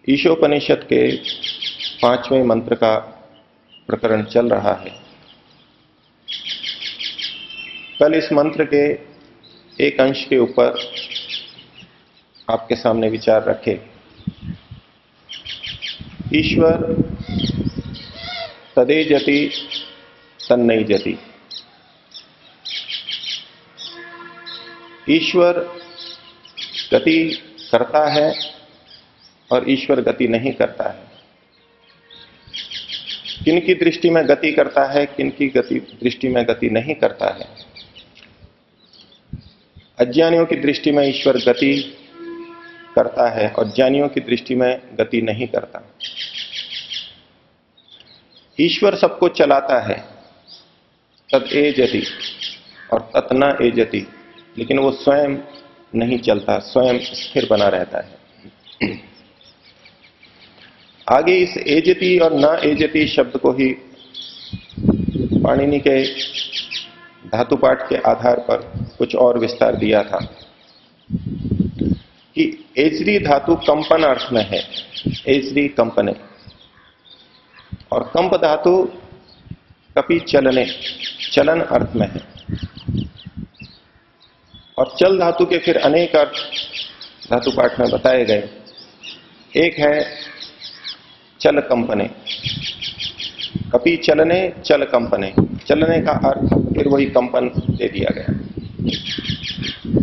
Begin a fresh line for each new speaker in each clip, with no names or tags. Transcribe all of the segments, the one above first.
ईशोपनिषद के 5वें मंत्र का प्रकरण चल रहा है। कल इस मंत्र के एक अंश के ऊपर आपके सामने विचार रखे। ईश्वर तदेजति तन्नैजति। ईश्वर गति करता है और ईश्वर गति नहीं करता है। किनकी दृष्टि में गति करता है, किनकी दृष्टि में गति नहीं करता है। अज्ञानियों की दृष्टि में ईश्वर गति करता है और ज्ञानियों की दृष्टि में गति नहीं करता। ईश्वर सबको चलाता है, तद एजति और तत् न एजति, लेकिन वो स्वयं नहीं चलता, स्वयं स्थिर बना रहता है। आगे इस एजति और न एजति शब्द को ही पाणिनि के धातुपाठ के आधार पर कुछ और विस्तार दिया था कि एजरी धातु कंपन अर्थ में है, एजरी कंपने, और कंप धातु कपि चलने, चलन अर्थ में है। और चल धातु के फिर अनेक अर्थ धातुपाठ में बताए गए। एक है चल कंपने, कपि चलने चल कंपने, चलने का अर्थ फिर वही कंपन दे दिया गया।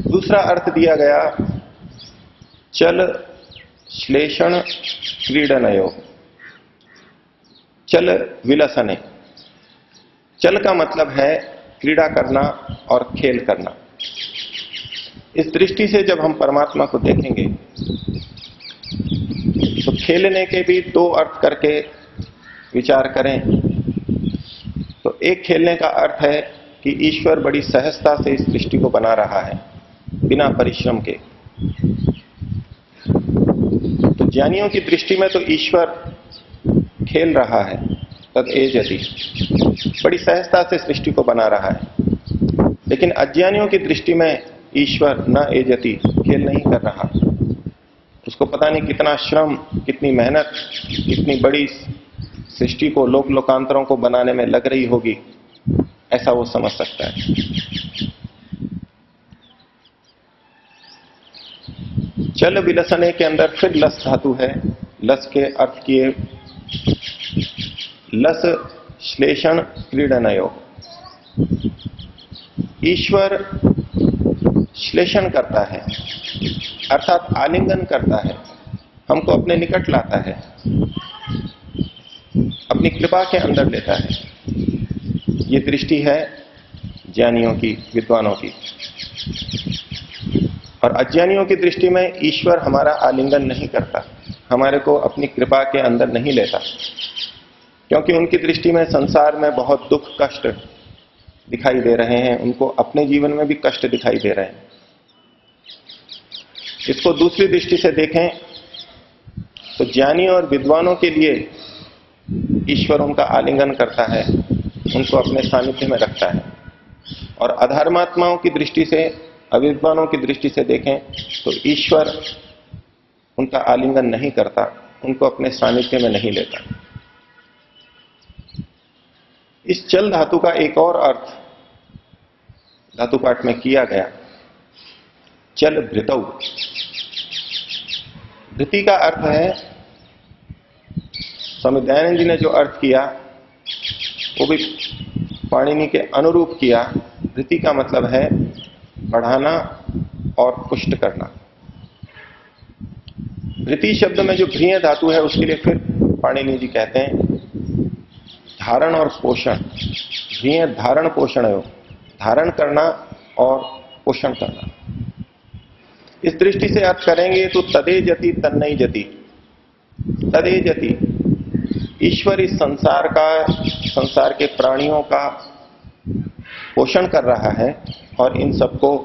दूसरा अर्थ दिया गया चल श्लेषण क्रीडनयो, चल विलसने। चल का मतलब है क्रीड़ा करना और खेल करना। इस दृष्टि से जब हम परमात्मा को देखेंगे तो खेलने के भी दो अर्थ करके विचार करें तो एक खेलने का अर्थ है कि ईश्वर बड़ी सहजता से इस सृष्टि को बना रहा है बिना परिश्रम के। तो ज्ञानियों की दृष्टि में तो ईश्वर खेल रहा है, तद एजति, बड़ी सहजता से सृष्टि को बना रहा है। लेकिन अज्ञानियों की दृष्टि में ईश्वर न एजति, खेल नहीं कर रहा। उसको पता नहीं कितना श्रम, कितनी मेहनत, कितनी बड़ी सृष्टि को, लोक लोकांतरों को बनाने में लग रही होगी, ऐसा वो समझ सकता है। चल विलसने के अंदर फिर लस धातु है। लस के अर्थ किए लस श्लेषण क्रीडनयो। ईश्वर श्लेषण करता है, अर्थात आलिंगन करता है, हमको अपने निकट लाता है, अपनी कृपा के अंदर लेता है। ये दृष्टि है ज्ञानियों की, विद्वानों की। और अज्ञानियों की दृष्टि में ईश्वर हमारा आलिंगन नहीं करता, हमारे को अपनी कृपा के अंदर नहीं लेता, क्योंकि उनकी दृष्टि में संसार में बहुत दुख कष्ट दिखाई दे रहे हैं, उनको अपने जीवन में भी कष्ट दिखाई दे रहे हैं। इसको दूसरी दृष्टि से देखें तो ज्ञानी और विद्वानों के लिए ईश्वर उनका आलिंगन करता है, उनको अपने सानिध्य में रखता है। और अधर्मात्माओं की दृष्टि से, अविद्वानों की दृष्टि से देखें तो ईश्वर उनका आलिंगन नहीं करता, उनको अपने सानिध्य में नहीं लेता। इस चल धातु का एक और अर्थ धातुपाठ में किया गया, चल भृतौ। भृति का अर्थ है, स्वामी दयानंद जी ने जो अर्थ किया वो भी पाणिनि के अनुरूप किया। भृति का मतलब है बढ़ाना और पुष्ट करना। भृति शब्द में जो भ्रिय धातु है उसके लिए फिर पाणिनि जी कहते हैं धारण और पोषण। भ्रिय धारण पोषण है, धारण करना और पोषण करना। इस दृष्टि से अर्थ करेंगे तो तदेजति तन्नैजति। तदेजति, ईश्वर इस संसार का, संसार के प्राणियों का पोषण कर रहा है और इन सबको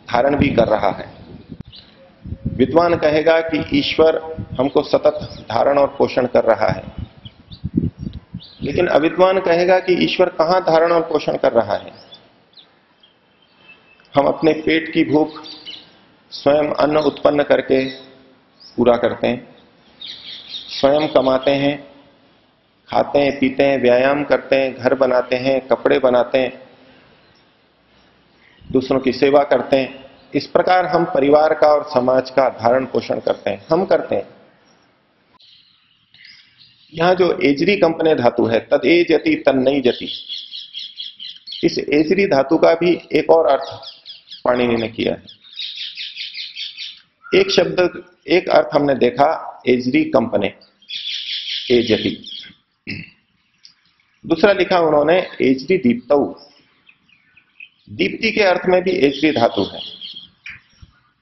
धारण भी कर रहा है। विद्वान कहेगा कि ईश्वर हमको सतत धारण और पोषण कर रहा है, लेकिन अविद्वान कहेगा कि ईश्वर कहां धारण और पोषण कर रहा है। हम अपने पेट की भूख स्वयं अन्न उत्पन्न करके पूरा करते हैं, स्वयं कमाते हैं, खाते हैं, पीते हैं, व्यायाम करते हैं, घर बनाते हैं, कपड़े बनाते हैं, दूसरों की सेवा करते हैं। इस प्रकार हम परिवार का और समाज का धारण पोषण करते हैं, हम करते हैं। यहां जो एजरी कंपने धातु है, तद एजति तन्नई जति, इस एजरी धातु का भी एक और अर्थ पाणिनि ने किया है। एक शब्द, एक अर्थ हमने देखा एजरी कंपने, एजति। दूसरा लिखा उन्होंने एजरी दीप्तौ। दीप्ति के अर्थ में भी एजरी धातु है,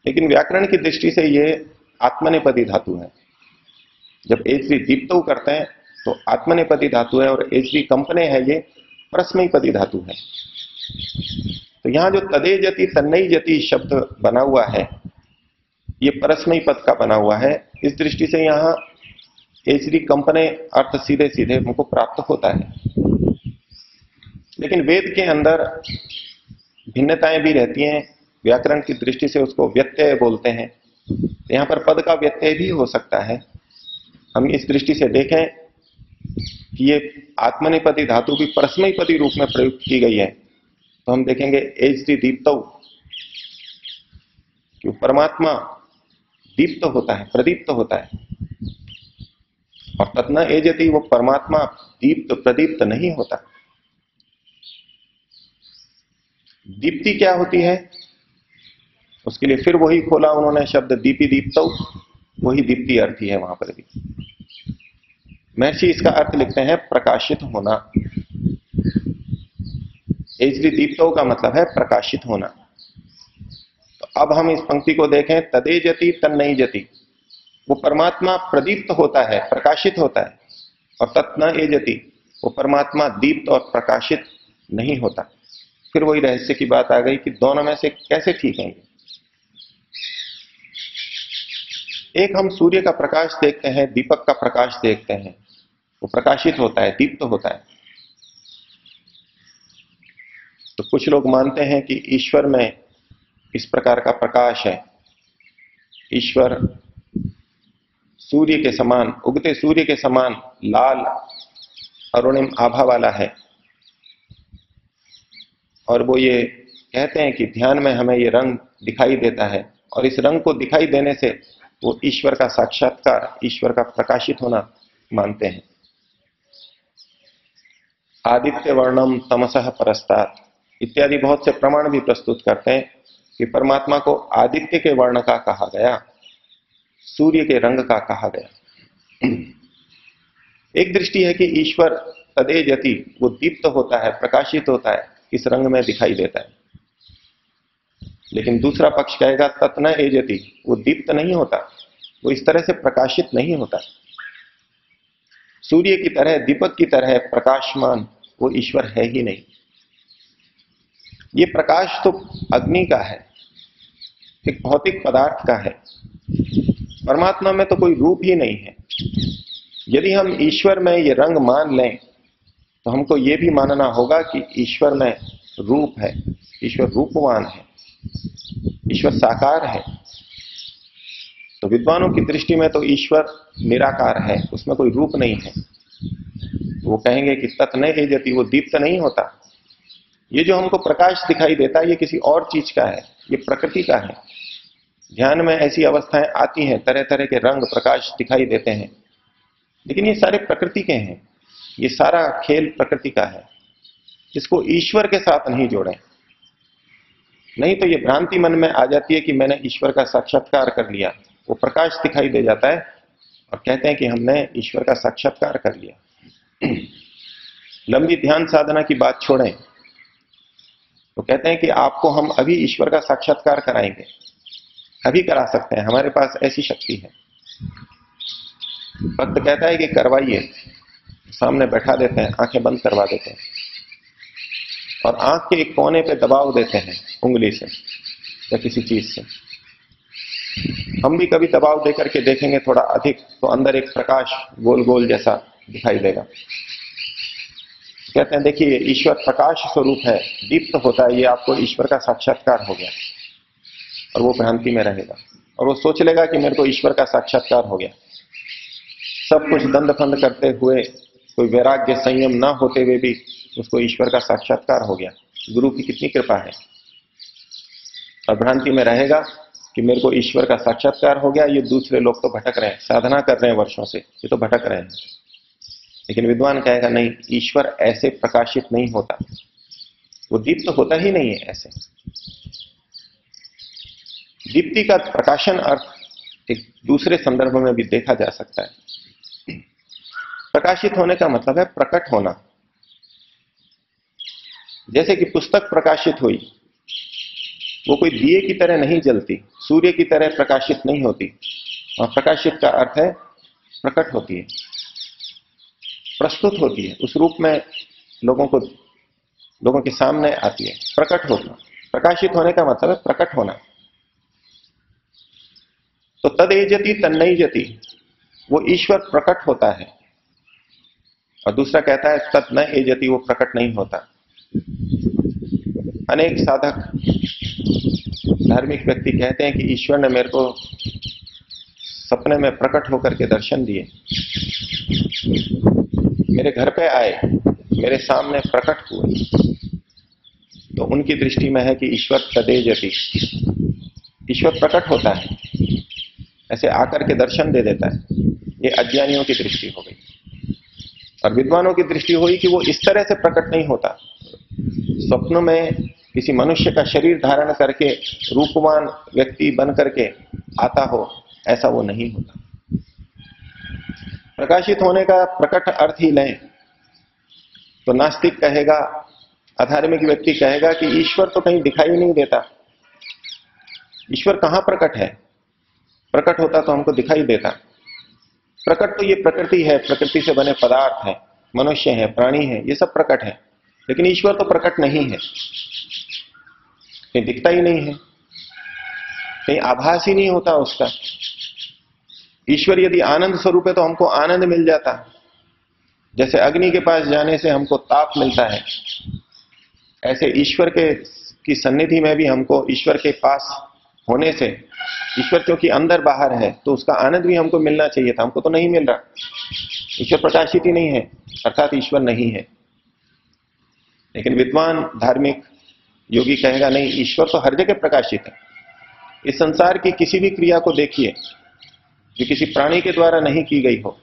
लेकिन व्याकरण की दृष्टि से यह आत्मनेपदी धातु है। जब एजरी दीप्तौ करते हैं तो आत्मनेपदी धातु है, और एजरी कंपने है ये परस्मैपदी धातु है। तो यहां जो तदेजति तन्नई जति शब्द बना हुआ है, ये परस्मयी पद का बना हुआ है। इस दृष्टि से यहां एजरी कंपने अर्थ सीधे सीधे हमको प्राप्त होता है। लेकिन वेद के अंदर भिन्नताएं भी रहती हैं, व्याकरण की दृष्टि से उसको व्यत्यय बोलते हैं। यहां पर पद का व्यत्यय भी हो सकता है। हम इस दृष्टि से देखें कि ये आत्मनेपदी धातु की परस्मैपदी रूप में प्रयुक्त की गई है, तो हम देखेंगे एजरी दीप्तौ, कि परमात्मा दीप्त होता है, प्रदीप्त होता है, और तत्न एजति, वो परमात्मा दीप्त प्रदीप्त नहीं होता। दीप्ति क्या होती है, उसके लिए फिर वही खोला उन्होंने शब्द दीपी दीप्तौ, वही दीप्ति अर्थी है वहां पर भी। महर्षि इसका अर्थ लिखते हैं प्रकाशित होना। एजरी दीप्तौ का मतलब है प्रकाशित होना। तो अब हम इस पंक्ति को देखें, तदेजति तन्नई जति, वो परमात्मा प्रदीप्त होता है, प्रकाशित होता है, और तत्न एजति, वो परमात्मा दीप्त और प्रकाशित नहीं होता। फिर वही रहस्य की बात आ गई कि दोनों में से कैसे ठीक है। एक हम सूर्य का प्रकाश देखते हैं, दीपक का प्रकाश देखते हैं, वो प्रकाशित होता है, दीप्त होता है। तो कुछ लोग मानते हैं कि ईश्वर में इस प्रकार का प्रकाश है। ईश्वर सूर्य के समान, उगते सूर्य के समान लाल अरुणिम आभा वाला है, और वो ये कहते हैं कि ध्यान में हमें ये रंग दिखाई देता है, और इस रंग को दिखाई देने से वो ईश्वर का साक्षात्कार, ईश्वर का प्रकाशित होना मानते हैं। आदित्य वर्णम तमसः परस्तात् इत्यादि बहुत से प्रमाण भी प्रस्तुत करते हैं कि परमात्मा को आदित्य के वर्ण का कहा गया, सूर्य के रंग का कहा गया। एक दृष्टि है कि ईश्वर तदेजति, वो दीप्त होता है, प्रकाशित होता है, इस रंग में दिखाई देता है। लेकिन दूसरा पक्ष कहेगा तत्न एजति, वो दीप्त नहीं होता, वो इस तरह से प्रकाशित नहीं होता। सूर्य की तरह, दीपक की तरह प्रकाशमान वो ईश्वर है ही नहीं। ये प्रकाश तो अग्नि का है, एक भौतिक पदार्थ का है। परमात्मा में तो कोई रूप ही नहीं है। यदि हम ईश्वर में ये रंग मान लें तो हमको ये भी मानना होगा कि ईश्वर में रूप है, ईश्वर रूपवान है, ईश्वर साकार है। तो विद्वानों की दृष्टि में तो ईश्वर निराकार है, उसमें कोई रूप नहीं है। वो कहेंगे कि तत्न एजति, वो दीप्त नहीं होता। ये जो हमको प्रकाश दिखाई देता है, ये किसी और चीज का है, ये प्रकृति का है। ध्यान में ऐसी अवस्थाएं आती हैं, तरह तरह के रंग प्रकाश दिखाई देते हैं, लेकिन ये सारे प्रकृति के हैं। ये सारा खेल प्रकृति का है, इसको ईश्वर के साथ नहीं जोड़ें। नहीं तो ये भ्रांति मन में आ जाती है कि मैंने ईश्वर का साक्षात्कार कर लिया, वो प्रकाश दिखाई दे जाता है और कहते हैं कि हमने ईश्वर का साक्षात्कार कर लिया। लंबी ध्यान साधना की बात छोड़ें, तो कहते हैं कि आपको हम अभी ईश्वर का साक्षात्कार कराएंगे, अभी करा सकते हैं, हमारे पास ऐसी शक्ति है। भक्त कहता है कि करवाइए, सामने बैठा देते हैं, आंखें बंद करवा देते हैं और आंख के एक कोने पे दबाव देते हैं उंगली से या किसी चीज से। हम भी कभी दबाव देकर के देखेंगे थोड़ा अधिक, तो अंदर एक प्रकाश गोल गोल जैसा दिखाई देगा। कहते हैं देखिए ईश्वर प्रकाश स्वरूप है, दीप्त होता है, ये आपको ईश्वर का साक्षात्कार हो गया। और वो भ्रांति में रहेगा और वो सोच लेगा कि मेरे को ईश्वर का साक्षात्कार हो गया। सब कुछ दंड फंद करते हुए, कोई वैराग्य संयम ना होते हुए भी उसको ईश्वर का साक्षात्कार हो गया। गुरु की कितनी कृपा है। और भ्रांति में रहेगा कि मेरे को ईश्वर का साक्षात्कार हो गया, ये दूसरे लोग तो भटक रहे हैं, साधना कर रहे हैं वर्षों से, ये तो भटक रहे हैं। लेकिन विद्वान कहेगा नहीं, ईश्वर ऐसे प्रकाशित नहीं होता, वो दीप्त तो होता ही नहीं है ऐसे। दीप्ति का प्रकाशन अर्थ एक दूसरे संदर्भ में भी देखा जा सकता है। प्रकाशित होने का मतलब है प्रकट होना। जैसे कि पुस्तक प्रकाशित हुई, वो कोई दिए की तरह नहीं जलती, सूर्य की तरह प्रकाशित नहीं होती। और प्रकाशित का अर्थ है प्रकट होती है, प्रस्तुत होती है, उस रूप में लोगों के सामने आती है, प्रकट होना। प्रकाशित होने का मतलब है प्रकट होना। तो तद एजति तन्नई जति, वो ईश्वर प्रकट होता है। और दूसरा कहता है तद न एजति, वो प्रकट नहीं होता। अनेक साधक धार्मिक व्यक्ति कहते हैं कि ईश्वर ने मेरे को सपने में प्रकट होकर के दर्शन दिए, मेरे घर पे आए, मेरे सामने प्रकट हुए। तो उनकी दृष्टि में है कि ईश्वर तदेजति, ईश्वर प्रकट होता है, ऐसे आकर के दर्शन दे देता है। ये अज्ञानियों की दृष्टि हो गई। और विद्वानों की दृष्टि हुई कि वो इस तरह से प्रकट नहीं होता। स्वप्न में किसी मनुष्य का शरीर धारण करके रूपवान व्यक्ति बन करके आता हो, ऐसा वो नहीं होता। प्रकाशित होने का प्रकट अर्थ ही लें तो नास्तिक कहेगा, अधार्मिक व्यक्ति कहेगा कि ईश्वर तो कहीं दिखाई नहीं देता। ईश्वर कहां प्रकट है? प्रकट होता तो हमको दिखाई देता। प्रकट तो ये प्रकृति है, प्रकृति से बने पदार्थ हैं, मनुष्य है, प्राणी है, ये सब प्रकट है। लेकिन ईश्वर तो प्रकट नहीं है, कहीं दिखता ही नहीं है, कहीं आभास ही नहीं होता उसका। ईश्वर यदि आनंद स्वरूप है तो हमको आनंद मिल जाता, जैसे अग्नि के पास जाने से हमको ताप मिलता है, ऐसे ईश्वर की सन्निधि में भी हमको ईश्वर के पास होने से, ईश्वर क्योंकि अंदर बाहर है तो उसका आनंद भी हमको मिलना चाहिए था, हमको तो नहीं मिल रहा। ईश्वर प्रकाशित ही नहीं है, अर्थात ईश्वर नहीं है। लेकिन विद्वान धार्मिक योगी कहेगा नहीं, ईश्वर तो हर जगह प्रकाशित है। इस संसार की किसी भी क्रिया को देखिए जो किसी प्राणी के द्वारा नहीं की गई हो,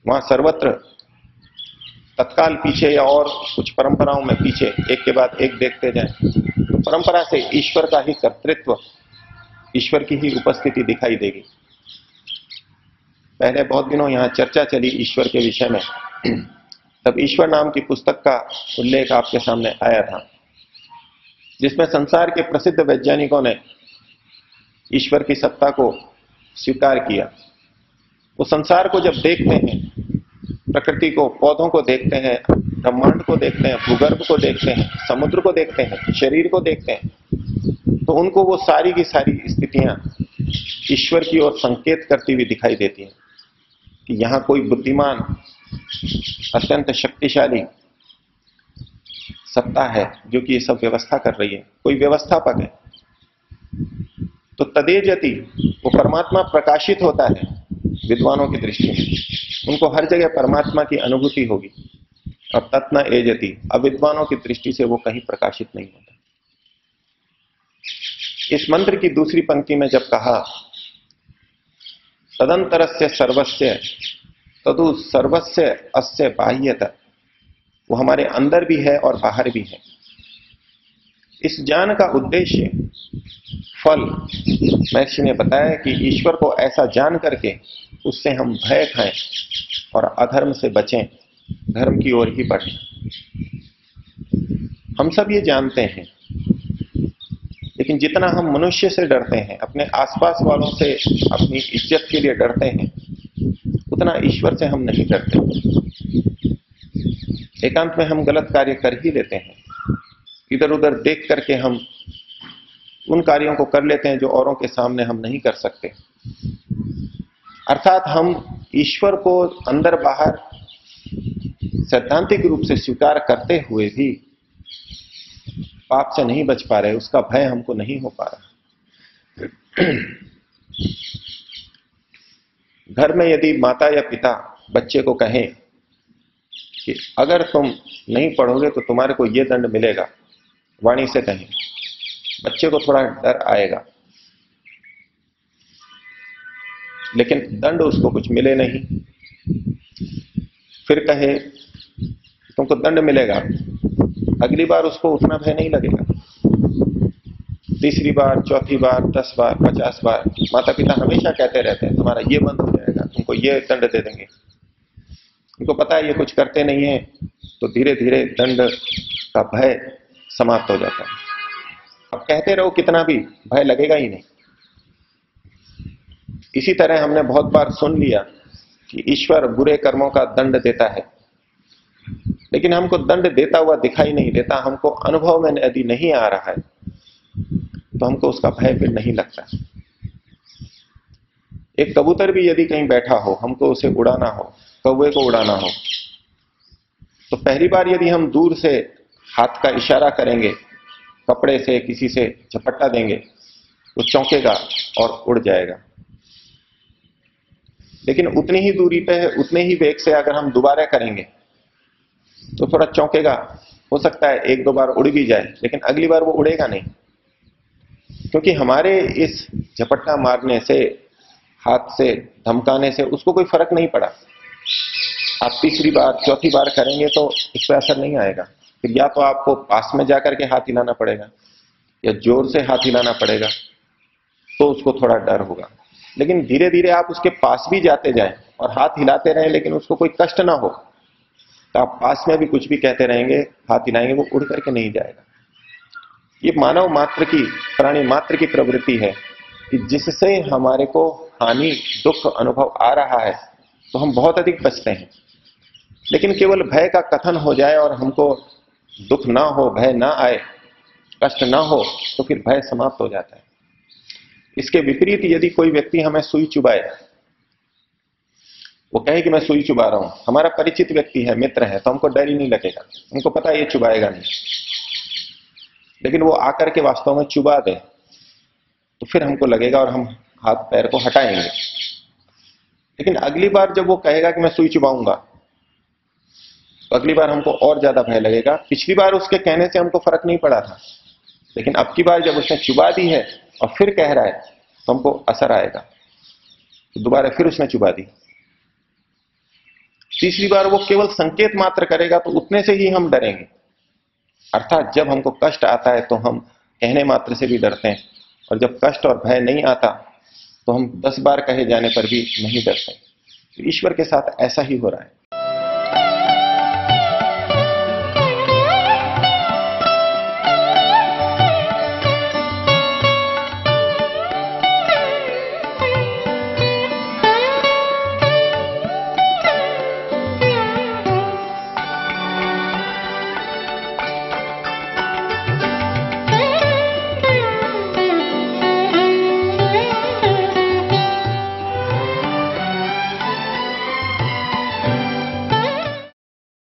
वहां सर्वत्र तत्काल पीछे या और कुछ परंपराओं में पीछे एक के बाद एक देखते जाएं, तो परंपरा से ईश्वर का ही कर्तृत्व, ईश्वर की ही उपस्थिति दिखाई देगी। पहले बहुत दिनों यहां चर्चा चली ईश्वर के विषय में, तब ईश्वर नाम की पुस्तक का उल्लेख आपके सामने आया था, जिसमें संसार के प्रसिद्ध वैज्ञानिकों ने ईश्वर की सत्ता को स्वीकार किया। वो संसार को जब देखते हैं, प्रकृति को, पौधों को देखते हैं, ब्रह्मांड को देखते हैं, भूगर्भ को देखते हैं, समुद्र को देखते हैं, शरीर को देखते हैं, तो उनको वो सारी की सारी स्थितियां ईश्वर की ओर संकेत करती हुई दिखाई देती हैं कि यहां कोई बुद्धिमान, अत्यंत शक्तिशाली सत्ता है जो कि ये सब व्यवस्था कर रही है, कोई व्यवस्थापक है। तो तदेजति, वो परमात्मा प्रकाशित होता है विद्वानों की दृष्टि में, उनको हर जगह परमात्मा की अनुभूति होगी। और तत्न एजति, अविद्वानों की दृष्टि से वो कहीं प्रकाशित नहीं होता। इस मंत्र की दूसरी पंक्ति में जब कहा तदंतरस्य सर्वस्य तदु सर्वस्य अस्य बाह्यत, वो हमारे अंदर भी है और बाहर भी है। इस ज्ञान का उद्देश्य, फल, महर्षि ने बताया कि ईश्वर को ऐसा जान करके उससे हम भय खाएं और अधर्म से बचें, धर्म की ओर ही बढ़ें। हम सब ये जानते हैं, लेकिन जितना हम मनुष्य से डरते हैं, अपने आसपास वालों से अपनी इज्जत के लिए डरते हैं, उतना ईश्वर से हम नहीं डरते। एकांत में हम गलत कार्य कर ही लेते हैं, इधर उधर देख करके हम उन कार्यों को कर लेते हैं जो औरों के सामने हम नहीं कर सकते। अर्थात हम ईश्वर को अंदर बाहर सैद्धांतिक रूप से स्वीकार करते हुए भी पाप से नहीं बच पा रहे, उसका भय हमको नहीं हो पा रहा। घर में यदि माता या पिता बच्चे को कहें कि अगर तुम नहीं पढ़ोगे तो तुम्हारे को यह दंड मिलेगा, वाणी से कहें, बच्चे को थोड़ा डर आएगा, लेकिन दंड उसको कुछ मिले नहीं। फिर कहे तुमको दंड मिलेगा, अगली बार उसको उतना भय नहीं लगेगा। तीसरी बार, चौथी बार, 10 बार, 50 बार माता पिता हमेशा कहते रहते हैं तुम्हारा ये बंद हो जाएगा, तुमको ये दंड दे देंगे। उनको पता है ये कुछ करते नहीं है, तो धीरे धीरे दंड का भय समाप्त हो जाता है। अब कहते रहो कितना भी, भय लगेगा ही नहीं। इसी तरह हमने बहुत बार सुन लिया कि ईश्वर बुरे कर्मों का दंड देता है, लेकिन हमको दंड देता हुआ दिखाई नहीं देता। हमको अनुभव में यदि नहीं आ रहा है तो हमको उसका भय फिर नहीं लगता। एक कबूतर भी यदि कहीं बैठा हो, हमको उसे उड़ाना हो, कौवे को उड़ाना हो, तो पहली बार यदि हम दूर से हाथ का इशारा करेंगे, कपड़े से किसी से झपट्टा देंगे, वो चौंकेगा और उड़ जाएगा। लेकिन उतनी ही दूरी पे है, उतने ही वेग से अगर हम दोबारा करेंगे तो थोड़ा चौंकेगा, हो सकता है 1-2 बार उड़ भी जाए, लेकिन अगली बार वो उड़ेगा नहीं, क्योंकि हमारे इस झपट्टा मारने से, हाथ से धमकाने से उसको कोई फर्क नहीं पड़ा। आप तीसरी बार, चौथी बार करेंगे तो इस पर असर नहीं आएगा। फिर या तो आपको पास में जाकर के हाथ हिलाना पड़ेगा या जोर से हाथ हिलाना पड़ेगा, तो उसको थोड़ा डर होगा। लेकिन धीरे धीरे आप उसके पास भी जाते जाएं और हाथ हिलाते रहें, लेकिन उसको कोई कष्ट ना हो, तो आप पास में भी कुछ भी कहते रहेंगे, हाथ हिलाएंगे, वो उड़ करके नहीं जाएगा। ये मानव मात्र की, प्राणी मात्र की प्रवृत्ति है कि जिससे हमारे को हानि, दुख अनुभव आ रहा है तो हम बहुत अधिक बचते हैं। लेकिन केवल भय का कथन हो जाए और हमको दुख ना हो, भय ना आए, कष्ट ना हो, तो फिर भय समाप्त हो जाता है। इसके विपरीत यदि कोई व्यक्ति हमें सुई चुभाए, वो कहे कि मैं सुई चुभा रहा हूं, हमारा परिचित व्यक्ति है, मित्र है, तो हमको डर ही नहीं लगेगा, हमको पता है ये चुभाएगा नहीं। लेकिन वो आकर के वास्तव में चुभा दे तो फिर हमको लगेगा और हम हाथ पैर को हटाएंगे। लेकिन अगली बार जब वो कहेगा कि मैं सुई चुभाऊंगा, तो अगली बार हमको और ज्यादा भय लगेगा। पिछली बार उसके कहने से हमको फर्क नहीं पड़ा था, लेकिन अब की बार जब उसने चुभा दी है और फिर कह रहा है तो हमको असर आएगा, तो दोबारा फिर उसने चुभा दी। तीसरी बार वो केवल संकेत मात्र करेगा तो उतने से ही हम डरेंगे। अर्थात जब हमको कष्ट आता है तो हम कहने मात्र से भी डरते हैं, और जब कष्ट और भय नहीं आता तो हम 10 बार कहे जाने पर भी नहीं डरते। तो ईश्वर के साथ ऐसा ही हो रहा है।